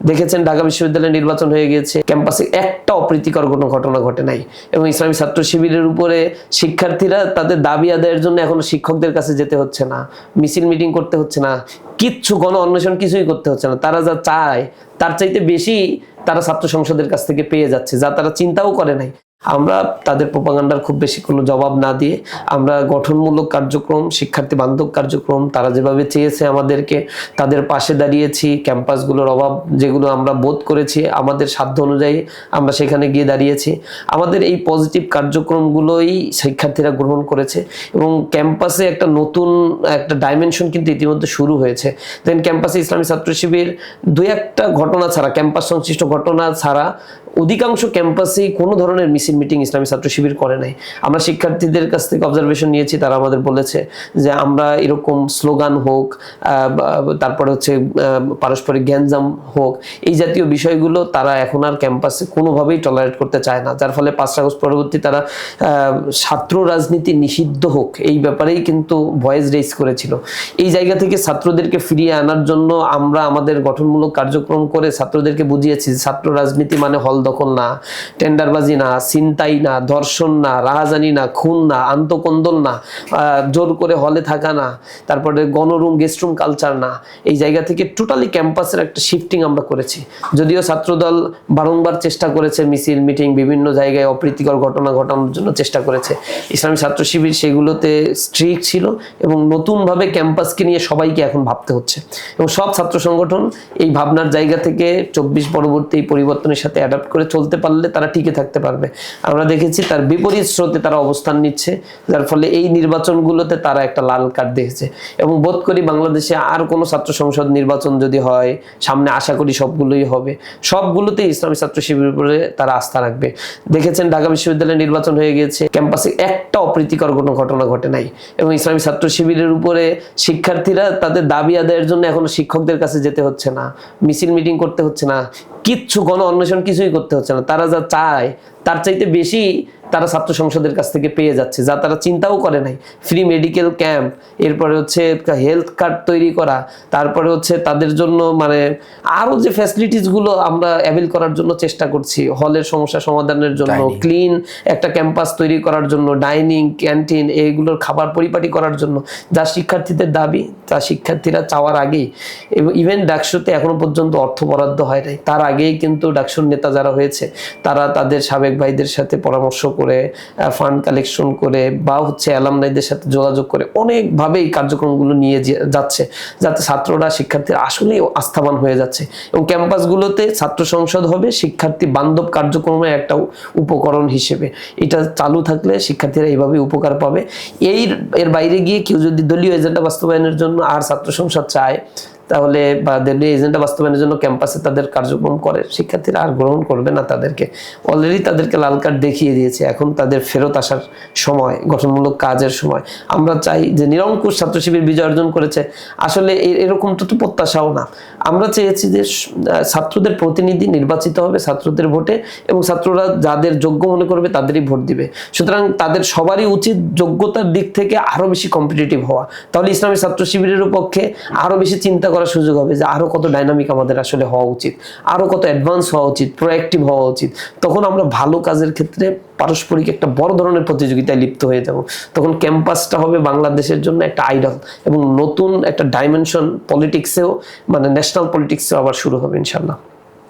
দেখেছেন ঢাকা বিশ্ববিদ্যালয়ের নির্বাচন হয়ে গিয়েছে, ক্যাম্পাসে একটা অপ্রীতিকর কোনো ঘটনা ঘটে নাই এবং ইসলামী ছাত্র শিবিরের উপরে শিক্ষার্থীরা তাদের দাবি আদায়ের জন্য এখনো শিক্ষকদের কাছে যেতে হচ্ছে না, মিছিল মিটিং করতে হচ্ছে না, কিচ্ছু গণ অন্বেষণ কিছুই করতে হচ্ছে না। তারা যা চায় তার চাইতে বেশি তারা ছাত্র সংসদের কাছ থেকে পেয়ে যাচ্ছে, যা তারা চিন্তাও করে নাই। আমরা তাদের প্রোপাগান্ডার খুব বেশি কোনো জবাব না দিয়ে আমরা গঠনমূলক কার্যক্রম, শিক্ষার্থী বান্ধব কার্যক্রম তারা যেভাবে চেয়েছে আমাদেরকে, তাদের পাশে দাঁড়িয়েছি। ক্যাম্পাসগুলোর অভাব যেগুলো আমরা বোধ করেছি আমাদের সাধ্য অনুযায়ী আমরা সেখানে গিয়ে দাঁড়িয়েছি। আমাদের এই পজিটিভ কার্যক্রমগুলোই শিক্ষার্থীরা গ্রহণ করেছে এবং ক্যাম্পাসে একটা নতুন একটা ডাইমেনশন কিন্তু ইতিমধ্যে শুরু হয়েছে। দেন ক্যাম্পাসে ইসলামী ছাত্র শিবির দুই একটা ঘটনা ছাড়া, ক্যাম্পাস সংশ্লিষ্ট ঘটনা ছাড়া অধিকাংশ ক্যাম্পাসেই কোনো ধরনের মিছিল মিটিং ইসলামী ছাত্র শিবির করে নাই। আমরা শিক্ষার্থীদের কাছ থেকে অবজারভেশন নিয়েছি, তারা আমাদের বলেছে যে আমরা এরকম স্লোগান হোক, তারপরে হচ্ছে পারস্পরিক গ্যাঞ্জাম হোক, এই জাতীয় বিষয়গুলো তারা এখন আর ক্যাম্পাসে কোনোভাবেই টলারেট করতে চায় না। যার ফলে 5 আগস্ট পরবর্তী তারা ছাত্র রাজনীতি নিষিদ্ধ হোক এই ব্যাপারেই কিন্তু ভয়েস রেজ করেছিল। এই জায়গা থেকে ছাত্রদেরকে ফিরিয়ে আনার জন্য আমরা আমাদের গঠনমূলক কার্যক্রম করে ছাত্রদেরকে বুঝিয়েছি ছাত্র রাজনীতি মানে হল দখল না, টেন্ডারবাজি না, ছিনতাই না, ধর্ষণ না, রাহাজানি না, খুন না, আন্তঃকন্দল না, জোর করে হলে থাকা না, তারপরে গণরুম গেস্টরুম কালচার না। এই জায়গা থেকে টোটালি ক্যাম্পাসের একটা শিফটিং আমরা করেছি। যদিও ছাত্রদল বারংবার চেষ্টা করেছে মিছিল মিটিং বিভিন্ন জায়গায় অপ্রীতিকর ঘটনা ঘটানোর জন্য চেষ্টা করেছে, ইসলামী ছাত্র শিবির সেগুলোতে স্ট্রিক্ট ছিল এবং নতুনভাবে ক্যাম্পাসকে নিয়ে সবাইকে এখন ভাবতে হচ্ছে এবং সব ছাত্র সংগঠন এই ভাবনার জায়গা থেকে 24 পরবর্তী পরিবর্তনের সাথে অ্যাডাপ্ট করে চলতে পারলে তারা টিকে থাকতে পারবে। আমরা দেখেছি তার বিপরীত স্রোতে তারা অবস্থান নিচ্ছে, যার ফলে এই নির্বাচনগুলোতে তারা একটা লাল কার্ড দেখেছে এবং বোধ করি বাংলাদেশে আর কোনো ছাত্র সংসদ নির্বাচন যদি হয়, সামনে আশা করি সবগুলোই হবে, সবগুলোতে ইসলামী ছাত্র শিবিরের উপরে তারা আস্থা রাখবে। দেখেছেন ঢাকা বিশ্ববিদ্যালয়ের নির্বাচন হয়ে গিয়েছে, ক্যাম্পাসে একটা অপ্রীতিকর কোনো ঘটনা ঘটে নাই এবং ইসলামী ছাত্র শিবিরের উপরে শিক্ষার্থীরা তাদের দাবি আদায়ের জন্য এখনো শিক্ষকদের কাছে যেতে হচ্ছে না, মিছিল মিটিং করতে হচ্ছে না, কিচ্ছু গণ অন্বেষণ কিছুই করতে হচ্ছে না। তারা যা চায় তার চাইতে বেশি তারা ছাত্র সংসদের কাছ থেকে পেয়ে যাচ্ছে, যা তারা চিন্তাও করে নাই। ফ্রি মেডিকেল ক্যাম্প, এরপরে হচ্ছে হেলথ কার্ড তৈরি করা, তারপরে হচ্ছে তাদের জন্য মানে আরো যে ফ্যাসিলিটিসগুলো আমরা অ্যাভেল করার জন্য চেষ্টা করছি, হলের সমস্যা সমাধানের জন্য, ক্লিন একটা ক্যাম্পাস তৈরি করার জন্য, ডাইনিং ক্যান্টিন এইগুলোর খাবার পরিপাটি করার জন্য, যা শিক্ষার্থীদের দাবি তা শিক্ষার্থীরা চাওয়ার আগেই। এবং ইভেন ডাকসুতে এখনো পর্যন্ত অর্থ বরাদ্দ হয় নাই, তার আগেই কিন্তু ডাকসুর নেতা যারা হয়েছে তারা তাদের সাবেক ভাইদের সাথে পরামর্শ করে, ফান্ড কালেকশন করে বা হচ্ছে অ্যালামনাইদের সাথে যোগাযোগ করে অনেকভাবে এই কার্যক্রমগুলো নিয়ে যাচ্ছে, যাতে ছাত্ররা শিক্ষার্থীরা আসলেই আস্থাবান হয়ে যাচ্ছে এবং ক্যাম্পাসগুলোতে ছাত্র সংসদ হবে শিক্ষার্থী বান্ধব কার্যক্রমের একটা উপকরণ হিসেবে। এটা চালু থাকলে শিক্ষার্থীরা এইভাবে উপকার পাবে। এর বাইরে গিয়ে কেউ যদি দলীয় এজেন্ডা বাস্তবায়নের জন্য আর ছাত্র সংসদ চায় তাহলে বা দলীয় এজেন্ডা বাস্তবায়নের জন্য ক্যাম্পাসে তাদের কার্যক্রম করে, শিক্ষার্থীরা আর গ্রহণ করবে না তাদেরকে। অলরেডি তাদেরকে লাল কার্ড দেখিয়ে দিয়েছে, এখন তাদের ফেরত আসার সময়, গঠনমূলক কাজের সময়। আমরা চাই যে নিরঙ্কুশ ছাত্র শিবির বিজয় অর্জন করেছে, আসলে এরকম তো প্রত্যাশাও না। আমরা চেয়েছি যে ছাত্রদের প্রতিনিধি নির্বাচিত হবে ছাত্রদের ভোটে এবং ছাত্ররা যাদের যোগ্য মনে করবে তাদেরই ভোট দিবে। সুতরাং তাদের সবারই উচিত যোগ্যতার দিক থেকে আরো বেশি কম্পিটিটিভ হওয়া, তাহলে ইসলামী ছাত্র শিবিরের পক্ষে আরো বেশি চিন্তা করার সুযোগ হবে যে আরো কত ডাইনামিক আমাদের আসলে হওয়া উচিত, আরো কত অ্যাডভান্স হওয়া উচিত, প্রোঅ্যাক্টিভ হওয়া উচিত। তখন আমরা ভালো কাজের ক্ষেত্রে পারস্পরিক একটা বড় ধরনের প্রতিযোগিতায় লিপ্ত হয়ে যাব। তখন ক্যাম্পাসটা হবে বাংলাদেশের জন্য একটা আইডল এবং নতুন একটা ডাইমেনশন পলিটিক্সেও, মানে ন্যাশনাল পলিটিক্সেও আবার শুরু হবে ইনশাল্লাহ।